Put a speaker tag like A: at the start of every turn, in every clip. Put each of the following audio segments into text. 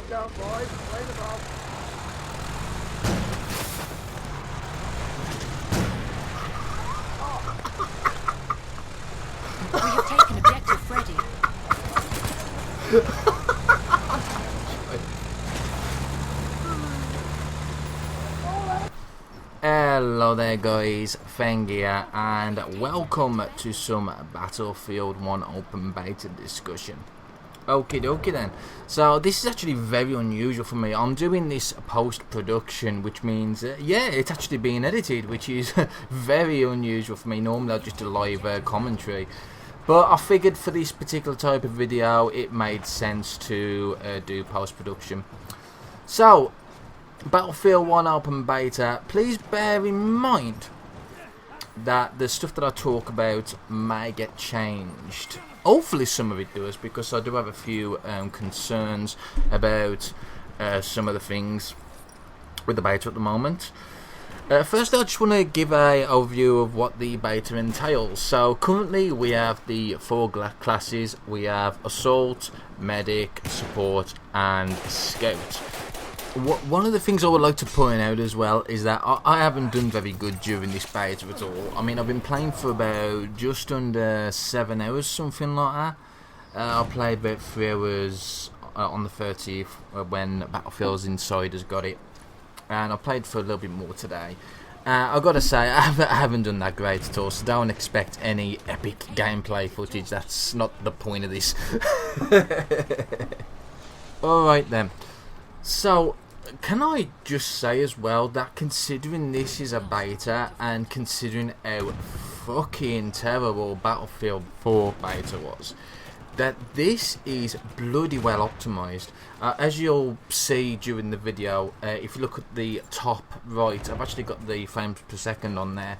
A: Down, boys. Play the ball.
B: We have taken objective Freddy.
C: Hello there guys, Feng here, and welcome to some Battlefield 1 open beta discussion. Okie dokie then. So this is actually very unusual for me. I'm doing this post-production, which means, yeah, it's actually being edited, which is very unusual for me. Normally I'll just do live commentary. But I figured for this particular type of video, it made sense to do post-production. So, Battlefield 1 open beta, please bear in mind that the stuff that I talk about may get changed. Hopefully some of it does, because I do have a few concerns about some of the things with the beta at the moment. First, I just want to give an overview of what the beta entails. So currently we have the four classes. We have Assault, Medic, Support and Scout. One of the things I would like to point out as well is that I haven't done very good during this beta at all. I mean, I've been playing for about just under 7 hours, something like that. I played about 3 hours on the 30th when Battlefield's Insiders got it, and I played for a little bit more today. I've got to say, I haven't done that great at all, so don't expect any epic gameplay footage. That's not the point of this. Alright then. So, can I just say as well that considering this is a beta and considering how fucking terrible Battlefield 4 beta was, that this is bloody well optimised. As you'll see during the video, if you look at the top right, I've actually got the frames per second on there.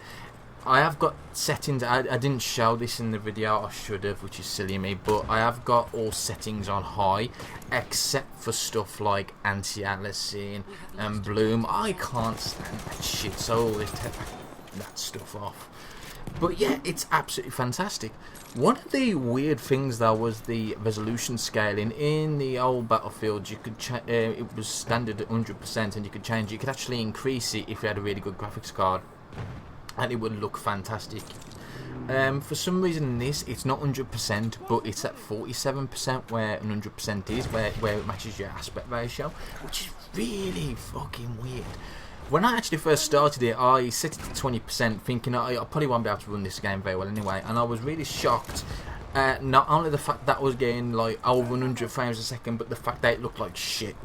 C: I have got settings, I didn't show this in the video, I should have, which is silly of me, but I have got all settings on high, except for stuff like anti-aliasing and bloom. I can't stand that shit, so I always take that stuff off. But yeah, it's absolutely fantastic. One of the weird things though was the resolution scaling. In the old Battlefield, you could it was standard at 100%, and you could change it. You could actually increase it if you had a really good graphics card, and it would look fantastic. For some reason in this, it's not 100%, but it's at 47% where 100% is, where it matches your aspect ratio, which is really fucking weird. When I actually first started it, I set it to 20%, thinking I probably won't be able to run this game very well anyway, and I was really shocked. Not only the fact that I was getting like over 100 frames a second, but the fact that it looked like shit.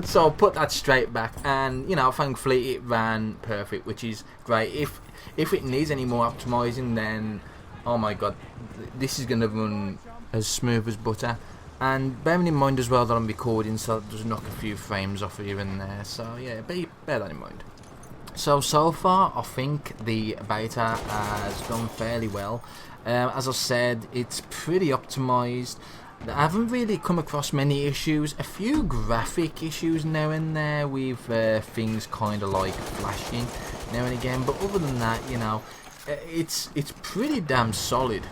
C: So I put that straight back, and you know, thankfully it ran perfect, which is great. If it needs any more optimizing, then oh my god, this is gonna run as smooth as butter. And bearing in mind as well that I'm recording, so that does knock a few frames off here and there. So yeah, bear that in mind. So far, I think the beta has gone fairly well. As I said, it's pretty optimized. I haven't really come across many issues. A few graphic issues now and there with things kind of like flashing now and again, but other than that, you know, it's pretty damn solid.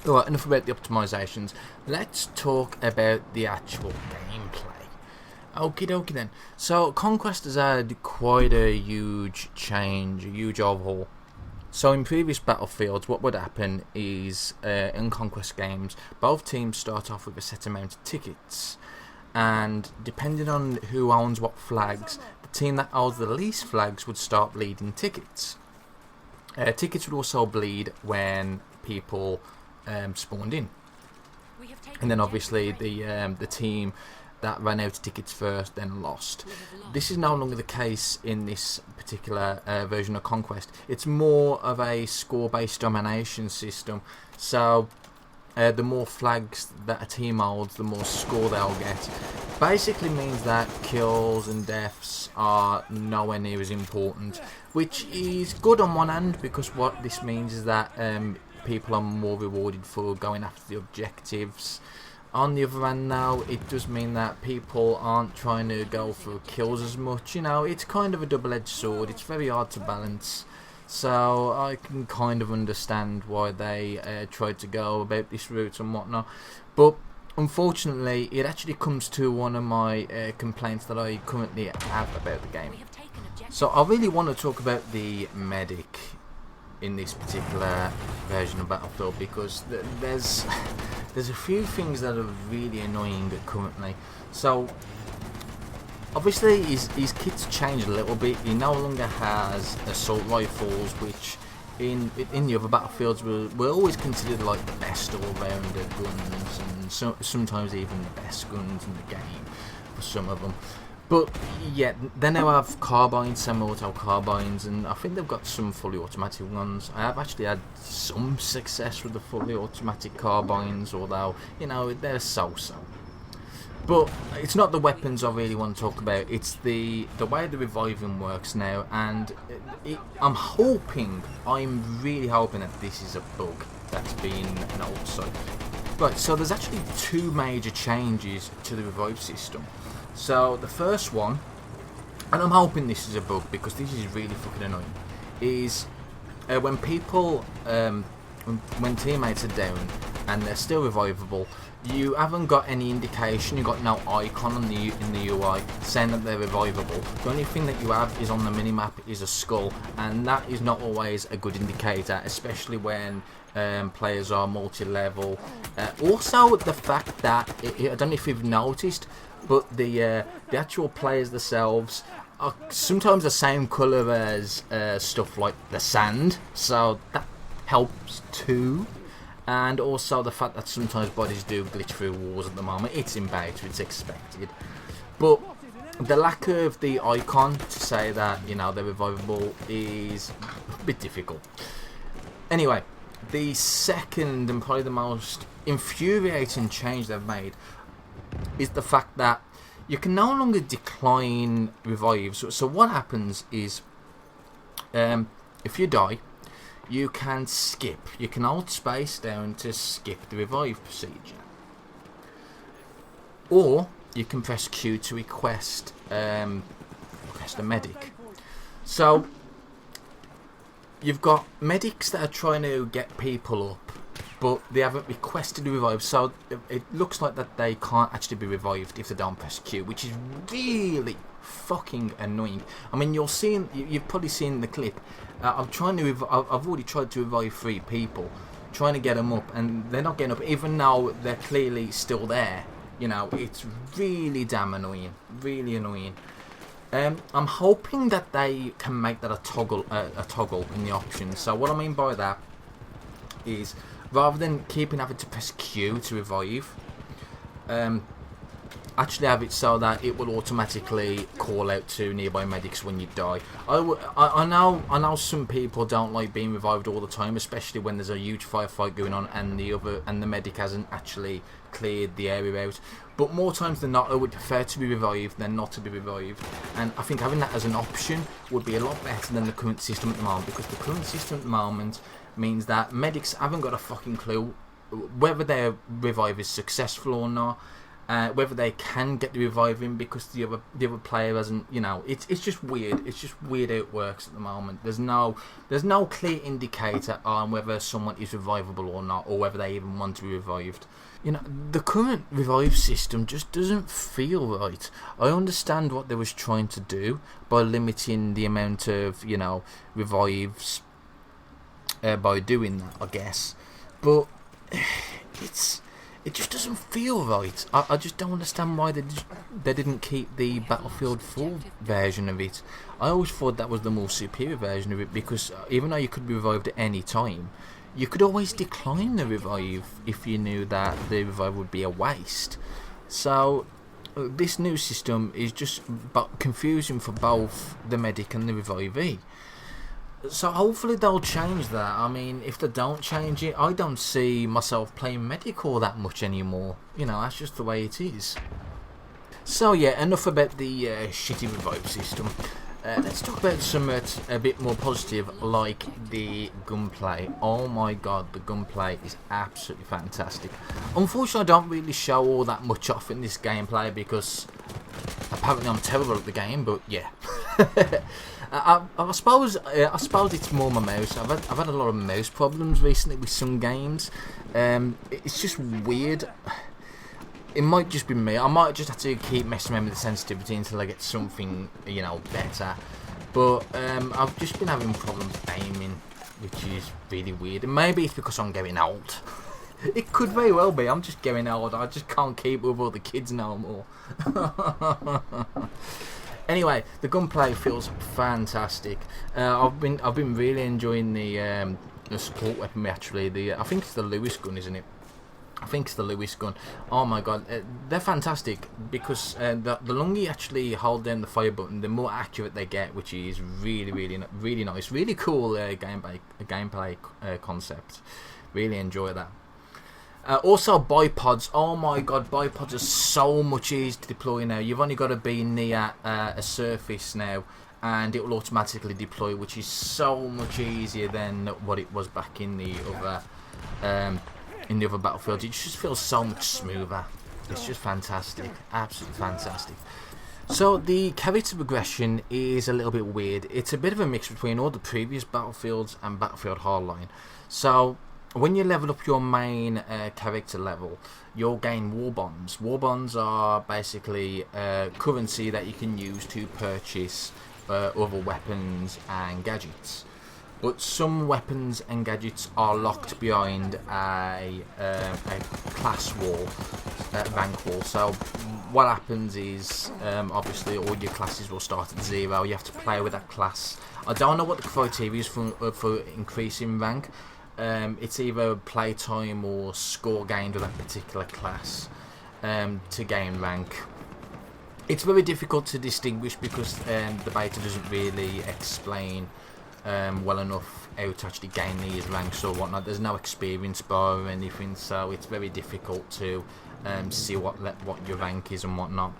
C: Alright, enough about the optimizations. Let's talk about the actual gameplay. Okie dokie then. So Conquest has had quite a huge change, a huge overhaul. So in previous Battlefields, what would happen is, in Conquest games, both teams start off with a set amount of tickets, and depending on who owns what flags, the team that owns the least flags would start bleeding tickets. Tickets would also bleed when people spawned in, and then obviously the team that ran out of tickets first then lost. This is no longer the case in this particular version of Conquest. It's more of a score-based domination system, so the more flags that a team holds, the more score they'll get. Basically means that kills and deaths are nowhere near as important, which is good on one hand, because what this means is that people are more rewarded for going after the objectives. On the other hand now, it does mean that people aren't trying to go for kills as much. You know, it's kind of a double-edged sword. It's very hard to balance. So I can kind of understand why they tried to go about this route and whatnot. But unfortunately, it actually comes to one of my complaints that I currently have about the game.
B: We have taken objective.
C: So I really want to talk about the medic in this particular version of Battlefield, because there's a few things that are really annoying currently. So obviously his kit's changed a little bit. He no longer has assault rifles, which in the other Battlefields were always considered like the best all-rounder guns, and sometimes even the best guns in the game for some of them. But yeah, they now have carbines, semi-auto carbines, and I think they've got some fully automatic ones. I have actually had some success with the fully automatic carbines, although, you know, they're so-so. But it's not the weapons I really want to talk about, it's the way the reviving works now, and I'm really hoping that this is a bug that's been an oversight. Right, so there's actually two major changes to the revive system. So the first one, and I'm hoping this is a bug because this is really fucking annoying, is when people, when teammates are down and they're still revivable, you haven't got any indication, you've got no icon on in the UI saying that they're revivable. The only thing that you have is on the minimap is a skull, and that is not always a good indicator, especially when players are multi-level. Also, the fact that, I don't know if you've noticed, but the actual players themselves are sometimes the same colour as stuff like the sand, so that helps too. And also the fact that sometimes bodies do glitch through walls at the moment. It's in beta, it's expected. But the lack of the icon to say that, you know, they're revivable is a bit difficult. Anyway, the second and probably the most infuriating change they've made is the fact that you can no longer decline revives. So what happens is, if you die, you can skip. You can hold space down to skip the revive procedure, or you can press Q to request a medic. So you've got medics that are trying to get people up, but they haven't requested a revive, so it looks like that they can't actually be revived if they don't press Q, which is really fucking annoying. I mean, you've probably seen the clip. I've already tried to revive 3 people, trying to get them up, and they're not getting up, even though they're clearly still there. You know, it's really damn annoying, really annoying. I'm hoping that they can make that a toggle in the options. So what I mean by that is, rather than having to press Q to revive, actually have it so that it will automatically call out to nearby medics when you die. I know some people don't like being revived all the time, especially when there's a huge firefight going on and the medic hasn't actually cleared the area out. But more times than not, I would prefer to be revived than not to be revived. And I think having that as an option would be a lot better than the current system at the moment, because the current system at the moment means that medics haven't got a fucking clue whether their revive is successful or not. Whether they can get the reviving because the other player hasn't, you know, it's just weird. It's just weird how it works at the moment. There's no clear indicator on whether someone is revivable or not, or whether they even want to be revived. You know, the current revive system just doesn't feel right. I understand what they was trying to do by limiting the amount of, you know, revives by doing that, I guess, but it just doesn't feel right. I just don't understand why they didn't keep the Battlefield 4 version of it. I always thought that was the more superior version of it, because even though you could be revived at any time, you could always decline the revive if you knew that the revive would be a waste. So this new system is just confusing for both the medic and the revivee. So hopefully they'll change that. I mean, if they don't change it, I don't see myself playing medic all that much anymore. You know, that's just the way it is. So yeah, enough about the shitty revive system. Let's talk about something a bit more positive, like the gunplay. Oh my god, the gunplay is absolutely fantastic. Unfortunately, I don't really show all that much off in this gameplay because apparently I'm terrible at the game, but yeah. I suppose it's more my mouse. I've had a lot of mouse problems recently with some games. It's just weird. it might just be me. I might just have to keep messing around with the sensitivity until I get something, you know, better. But I've just been having problems aiming, which is really weird. And maybe it's because I'm getting old. It could very well be. I'm just getting old. I just can't keep up with all the kids no more. Anyway, the gunplay feels fantastic. I've been really enjoying the support weapon actually. I think it's the Lewis gun, isn't it? I think it's the Lewis gun. Oh my god, they're fantastic because the longer you actually hold down the fire button, the more accurate they get, which is really nice, really cool gameplay concept. Really enjoy that. Also bipods. Oh my god, bipods are so much easier to deploy now. You've only got to be near a surface now, and it will automatically deploy, which is so much easier than what it was back in the other battlefields. It just feels so much smoother. It's just fantastic, absolutely fantastic. So the character progression is a little bit weird. It's a bit of a mix between all the previous battlefields and Battlefield Hardline. So when you level up your main character level, you'll gain war bonds. War bonds are basically currency that you can use to purchase other weapons and gadgets. But some weapons and gadgets are locked behind a class wall, rank wall. So what happens is, obviously all your classes will start at 0. You have to play with that class. I don't know what the criteria is for increasing rank. It's either playtime or score gained with that particular class to gain rank. It's very difficult to distinguish because the beta doesn't really explain well enough how to actually gain these ranks or whatnot. There's no experience bar or anything, so it's very difficult to see what your rank is and whatnot.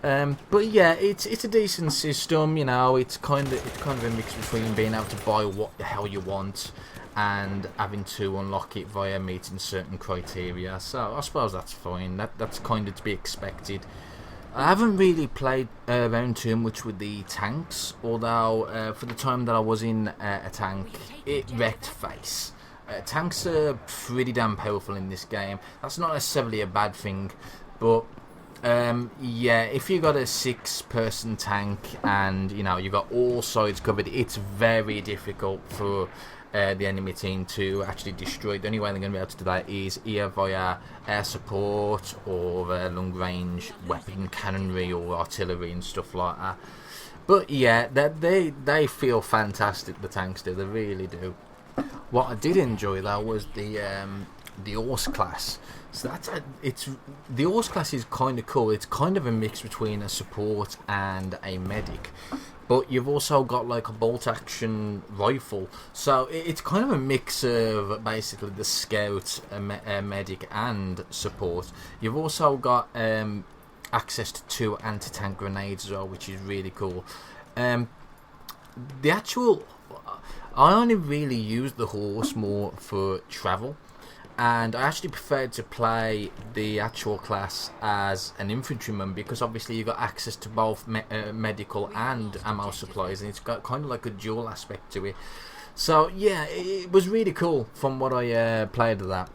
C: But yeah, it's a decent system. You know, it's kind of a mix between being able to buy what the hell you want and having to unlock it via meeting certain criteria. So I suppose that's fine. That's kind of to be expected. I haven't really played around too much with the tanks, although for the time that I was in a tank, it wrecked face. Tanks are pretty damn powerful in this game. That's not necessarily a bad thing, but yeah, if you got a 6-person tank and you know you got all sides covered, it's very difficult for the enemy team to actually destroy. The only way they're going to be able to do that is either via air support or long range weapon cannonry or artillery and stuff like that. But yeah, they feel fantastic, the tanks do, they really do. What I did enjoy though was the horse class. So the horse class is kind of cool. It's kind of a mix between a support and a medic. But you've also got like a bolt action rifle, so it's kind of a mix of basically the scout, medic and support. You've also got access to 2 anti-tank grenades as well, which is really cool. I only really use the horse more for travel, and I actually preferred to play the actual class as an infantryman because obviously you got access to both medical and ammo supplies, and it's got kind of like a dual aspect to it. So yeah, it was really cool from what I played of that.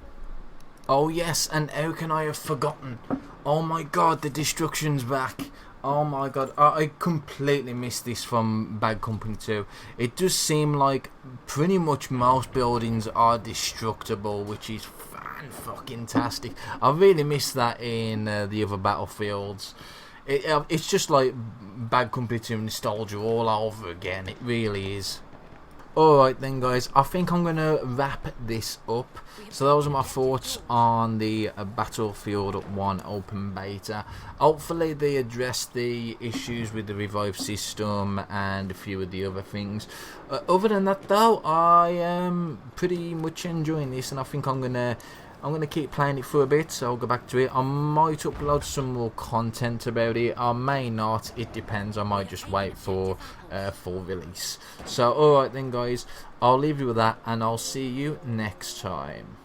C: Oh yes, and how can I have forgotten? Oh my god, the destruction's back. Oh my god, I completely missed this from Bad Company 2. It does seem like pretty much most buildings are destructible, which is fan-fucking-tastic. I really missed that in the other battlefields. It's just like Bad Company 2 nostalgia all over again, it really is. Alright then guys, I think I'm going to wrap this up. So those are my thoughts on the Battlefield 1 open beta. Hopefully they address the issues with the revive system and a few of the other things. Other than that though, I am pretty much enjoying this, and I think I'm gonna keep playing it for a bit, so I'll go back to it. I might upload some more content about it, I may not, it depends. I might just wait for full release. So alright then guys, I'll leave you with that, and I'll see you next time.